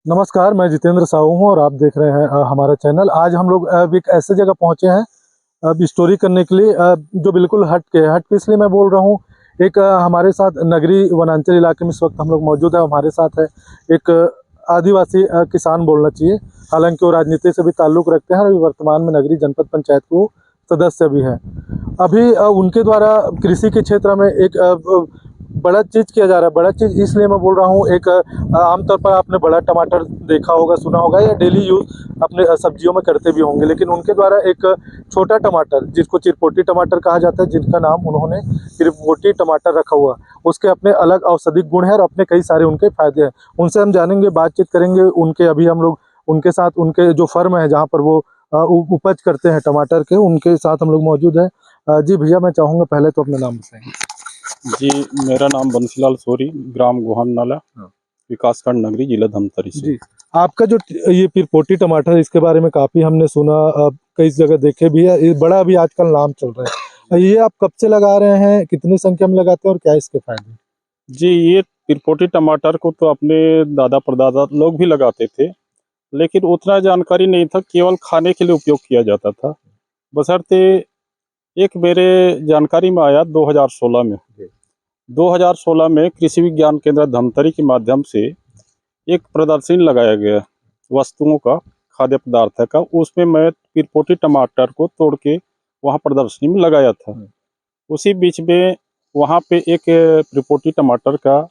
नमस्कार, मैं जितेंद्र साहू हूँ और आप देख रहे हैं हमारा चैनल। आज हम लोग अब एक ऐसे जगह पहुँचे हैं अब स्टोरी करने के लिए, जो बिल्कुल हट के इसलिए मैं बोल रहा हूँ। एक हमारे साथ नगरी वनांचल इलाके में इस वक्त हम लोग मौजूद है। हमारे साथ है एक आदिवासी किसान बोलना चाहिए, हालांकि वो राजनीति से भी ताल्लुक़ रखते हैं और वर्तमान में नगरी जनपद पंचायत के वो सदस्य भी हैं। अभी उनके द्वारा कृषि के क्षेत्र में एक बड़ा चीज़ किया जा रहा है। बड़ा चीज़ इसलिए मैं बोल रहा हूँ, एक आमतौर पर आपने बड़ा टमाटर देखा होगा, सुना होगा या डेली यूज़ अपने सब्जियों में करते भी होंगे, लेकिन उनके द्वारा एक छोटा टमाटर जिसको चिरपोटी टमाटर कहा जाता है, जिनका नाम उन्होंने चिरपोटी टमाटर रखा हुआ, उसके अपने अलग औषधिक गुण हैं और अपने कई सारे उनके फ़ायदे हैं। उनसे हम जानेंगे, बातचीत करेंगे उनके। अभी हम लोग उनके साथ, उनके जो फर्म है जहाँ पर वो उपज करते हैं टमाटर के, उनके साथ हम लोग मौजूद हैं। जी भैया, मैं चाहूँगा पहले तो अपना नाम बताएंगे। जी, मेरा नाम बंसीलाल सोरी, ग्राम गोहान नाला, विकासखंड नगरी, जिला धमतरी से। जी, आपका जो ये पिरपोटी टमाटर है, इसके बारे में काफ़ी हमने सुना, कई जगह देखे भी है, ये बड़ा अभी आजकल नाम चल रहा है। ये आप कब से लगा रहे हैं, कितनी संख्या में लगाते हैं और क्या इसके फायदे? जी, ये पिरपोटी टमाटर को तो अपने दादा परदादा लोग भी लगाते थे, लेकिन उतना जानकारी नहीं था, केवल खाने के लिए उपयोग किया जाता था। बशर्ते एक मेरे जानकारी में आया 2016 में। 2016 में कृषि विज्ञान केंद्र धमतरी के माध्यम से एक प्रदर्शनी लगाया गया वस्तुओं का, खाद्य पदार्थ का। उसमें मैं पिरपोटी टमाटर को तोड़ के वहाँ प्रदर्शनी में लगाया था। उसी बीच में वहाँ पे एक पिरपोटी टमाटर का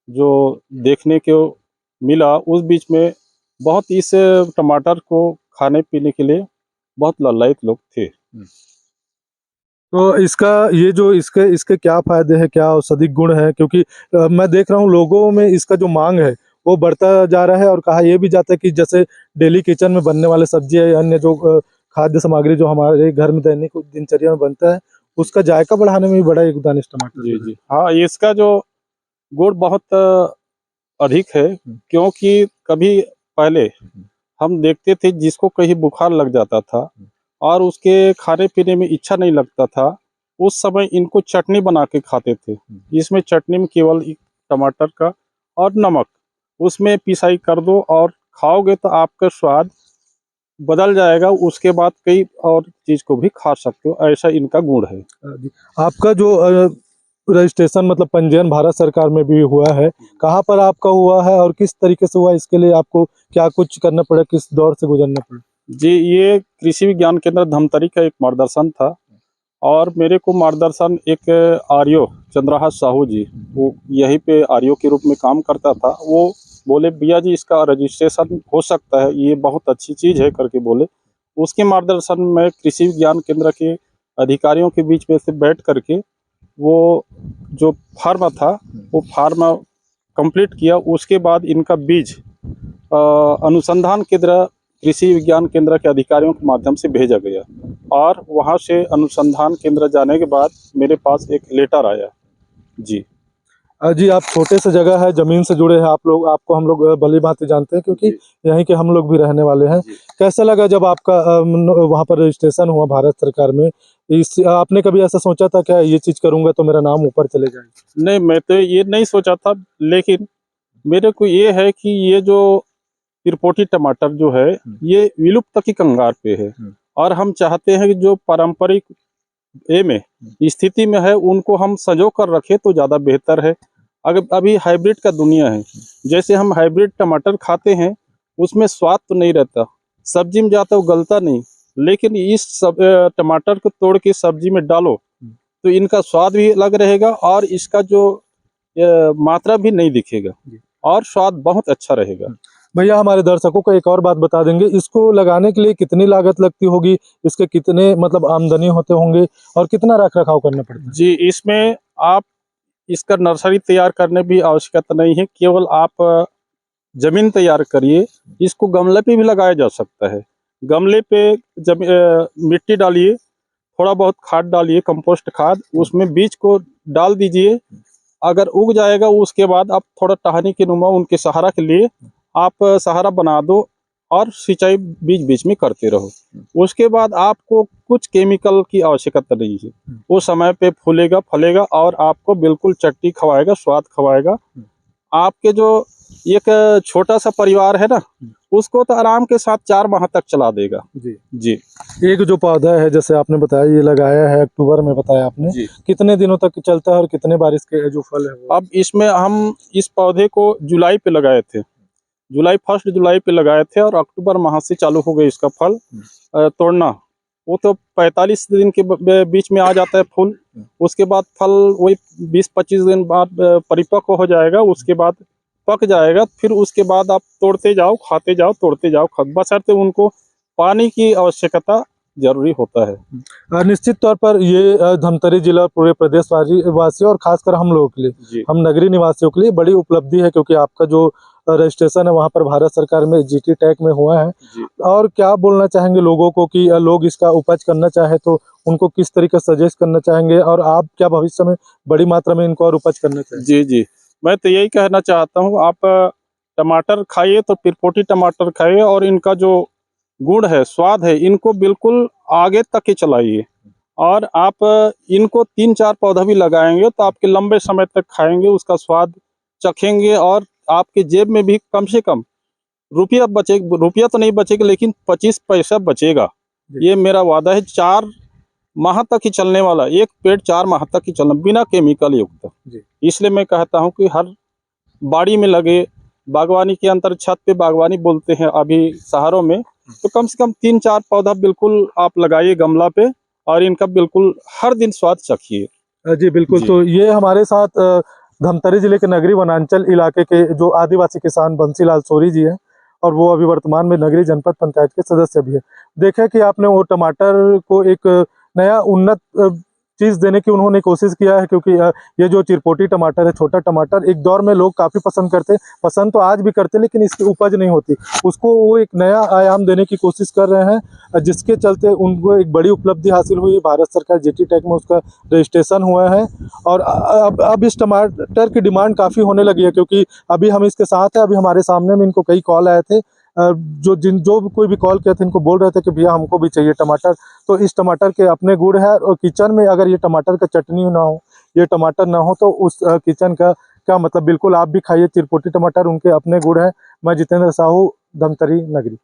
जो देखने को मिला, उस बीच में बहुत इस टमाटर को खाने पीने के लिए बहुत लालायित लोग थे। तो इसका ये जो इसके इसके क्या फ़ायदे हैं, क्या औषधिक गुण हैं? क्योंकि मैं देख रहा हूँ लोगों में इसका जो माँग है, वो बढ़ता जा रहा है और कहा ये भी जाता है कि जैसे डेली किचन में बनने वाले सब्ज़ी या अन्य जो खाद्य सामग्री जो हमारे घर में दैनिक दिनचर्या में बनता है, उसका जायका बढ़ाने में भी बड़ा योगदान इस टमाटर जी, का है। जी। हाँ, इसका जो गुण बहुत अधिक है, क्योंकि कभी पहले हम देखते थे जिसको कहीं बुखार लग जाता था और उसके खाने-पीने में इच्छा नहीं लगता था, उस समय इनको चटनी बना के खाते थे। इसमें चटनी में केवल टमाटर का और नमक, उसमें पिसाई कर दो और खाओगे तो आपका स्वाद बदल जाएगा। उसके बाद कई और चीज़ को भी खा सकते हो, ऐसा इनका गुण है। जी। आपका जो रजिस्ट्रेशन मतलब पंजीयन भारत सरकार में भी हुआ है, कहाँ पर आपका हुआ है और किस तरीके से हुआ? इसके लिए आपको क्या कुछ करना पड़ा, किस दौर से गुजरना पड़ा? जी, ये कृषि विज्ञान केंद्र धमतरी का एक मार्गदर्शन था और मेरे को मार्गदर्शन एक आरओ चंद्रहास साहू जी, वो यहीं पे आरओ के रूप में काम करता था। वो बोले, भैया जी इसका रजिस्ट्रेशन हो सकता है, ये बहुत अच्छी चीज़ है करके बोले। उसके मार्गदर्शन में कृषि विज्ञान केंद्र के अधिकारियों के बीच में से बैठ करके वो जो फार्म था, वो फार्म कंप्लीट किया। उसके बाद इनका बीज अनुसंधान केंद्र, कृषि विज्ञान केंद्र के अधिकारियों के माध्यम से भेजा गया और वहाँ से अनुसंधान केंद्र जाने के बाद मेरे पास एक लेटर आया। जी। जी, आप छोटे से जगह है, ज़मीन से जुड़े हैं आप लोग, आपको हम लोग भली-भाँति जानते हैं क्योंकि यहीं के हम लोग भी रहने वाले हैं। कैसा लगा जब आपका वहाँ पर रजिस्ट्रेशन हुआ भारत सरकार में? आपने कभी ऐसा सोचा था क्या ये चीज़ करूँगा तो मेरा नाम ऊपर चले जाएगा? नहीं, मैं तो ये नहीं सोचा था, लेकिन मेरे को ये है कि ये जो पिरपोटी टमाटर जो है, ये विलुप्त की कगार पे है और हम चाहते हैं कि जो पारंपरिक में स्थिति में है, उनको हम संजो कर रखें तो ज़्यादा बेहतर है। अगर अभी हाइब्रिड का दुनिया है, जैसे हम हाइब्रिड टमाटर खाते हैं, उसमें स्वाद तो नहीं रहता, सब्जी में जाता है वो गलता नहीं, लेकिन इस टमाटर को तोड़ के सब्जी में डालो तो इनका स्वाद भी अलग रहेगा और इसका जो मात्रा भी नहीं दिखेगा और स्वाद बहुत अच्छा रहेगा। भैया, हमारे दर्शकों को एक और बात बता देंगे, इसको लगाने के लिए कितनी लागत लगती होगी? इसके कितने मतलब आमदनी होते होंगे और कितना रख-रखाव करना पड़ता है? जी, इसमें आप इसका नर्सरी तैयार करने भी आवश्यकता नहीं है, केवल आप जमीन तैयार करिए। इसको गमले पे भी लगाया जा सकता है। गमले पे मिट्टी डालिए, थोड़ा बहुत खाद डालिए, कंपोस्ट खाद, उसमें बीज को डाल दीजिए। अगर उग जाएगा उसके बाद आप थोड़ा टहनी के नुमा उनके सहारा के लिए आप सहारा बना दो और सिंचाई बीच बीच में करते रहो। उसके बाद आपको कुछ केमिकल की आवश्यकता नहीं है। वो समय पे फूलेगा, फलेगा और आपको बिल्कुल चट्टी खवाएगा, स्वाद खवाएगा। आपके जो एक छोटा सा परिवार है ना, उसको तो आराम के साथ 4 माह तक चला देगा। जी जी एक जो पौधा है जैसे आपने बताया ये लगाया है अक्टूबर में, बताया आपने, जी। कितने दिनों तक चलता है और कितने बार इसके जो फल है वो? अब इसमें हम इस पौधे को जुलाई पे लगाए थे, फर्स्ट जुलाई पे लगाए थे और अक्टूबर माह से चालू हो गए इसका फल तोड़ना। वो तो 45 दिन के बीच में आ जाता है फूल। उसके बाद फल वही 20-25 दिन बाद परिपक्व हो जाएगा। उसके बाद पक जाएगा, फिर उसके बाद आप तोड़ते जाओ, खाते जाओ, तोड़ते जाओ, बशर्ते उनको पानी की आवश्यकता जरूरी होता है। निश्चित तौर पर ये धमतरी जिला और पूरे प्रदेश वासियों और खासकर हम लोगों के लिए, जी हम नगरीय निवासियों के लिए बड़ी उपलब्धि है, क्योंकि आपका जो रजिस्ट्रेशन है वहाँ पर भारत सरकार में जीटी टैग में हुआ है। जी। और क्या बोलना चाहेंगे लोगों को कि लोग इसका उपज करना चाहे तो उनको किस तरीके से सजेस्ट करना चाहेंगे, और आप क्या भविष्य में बड़ी मात्रा में इनको और उपज करना चाहेंगे? जी जी, मैं तो यही कहना चाहता हूँ, आप टमाटर खाइए तो पिरपोटी टमाटर खाइए और इनका जो गुण है, स्वाद है, इनको बिल्कुल आगे तक ही चलाइए। और आप इनको 3-4 पौधा भी लगाएंगे तो आपके लंबे समय तक खाएंगे, उसका स्वाद चखेंगे और आपके जेब में भी कम से कम रुपया तो नहीं बचेगा, लेकिन 25 पैसा बचेगा। जी। ये मेरा वादा है। 4 माह तक ही चलने वाला एक पेड़, 4 माह तक ही चलना, बिना केमिकल युक्त। जी। इसलिए मैं कहता हूँ कि हर बाड़ी में लगे। बागवानी के अंतर छत पे बागवानी बोलते हैं अभी शहरों में, तो कम से कम 3-4 पौधा बिल्कुल आप लगाइए गमला पे और इनका बिल्कुल हर दिन स्वाद चखिए। जी बिल्कुल। जी। तो ये हमारे साथ धमतरी जिले के नगरी वनांचल इलाके के जो आदिवासी किसान बंसीलाल सोरी जी हैं, और वो अभी वर्तमान में नगरी जनपद पंचायत के सदस्य भी है। देखें कि आपने वो टमाटर को एक नया उन्नत चीज़ देने की उन्होंने कोशिश किया है, क्योंकि ये जो चिरपोटी टमाटर है, छोटा टमाटर, एक दौर में लोग काफ़ी पसंद तो आज भी करते, लेकिन इसकी उपज नहीं होती। उसको वो एक नया आयाम देने की कोशिश कर रहे हैं, जिसके चलते उनको एक बड़ी उपलब्धि हासिल हुई। भारत सरकार जीटी टैग में उसका रजिस्ट्रेशन हुआ है, और अब इस टमाटर की डिमांड काफ़ी होने लगी है, क्योंकि अभी हम इसके साथ हैं। अभी हमारे सामने में इनको कई कॉल आए थे, जो भी कोई भी कॉल किया था इनको बोल रहे थे कि भैया हमको भी चाहिए टमाटर। तो इस टमाटर के अपने गुण है, और किचन में अगर ये टमाटर का चटनी ना हो, ये टमाटर ना हो, तो उस किचन का क्या मतलब। बिल्कुल आप भी खाइए चिरपोटी टमाटर, उनके अपने गुण है। मैं जितेंद्र साहू, धमतरी नगरी।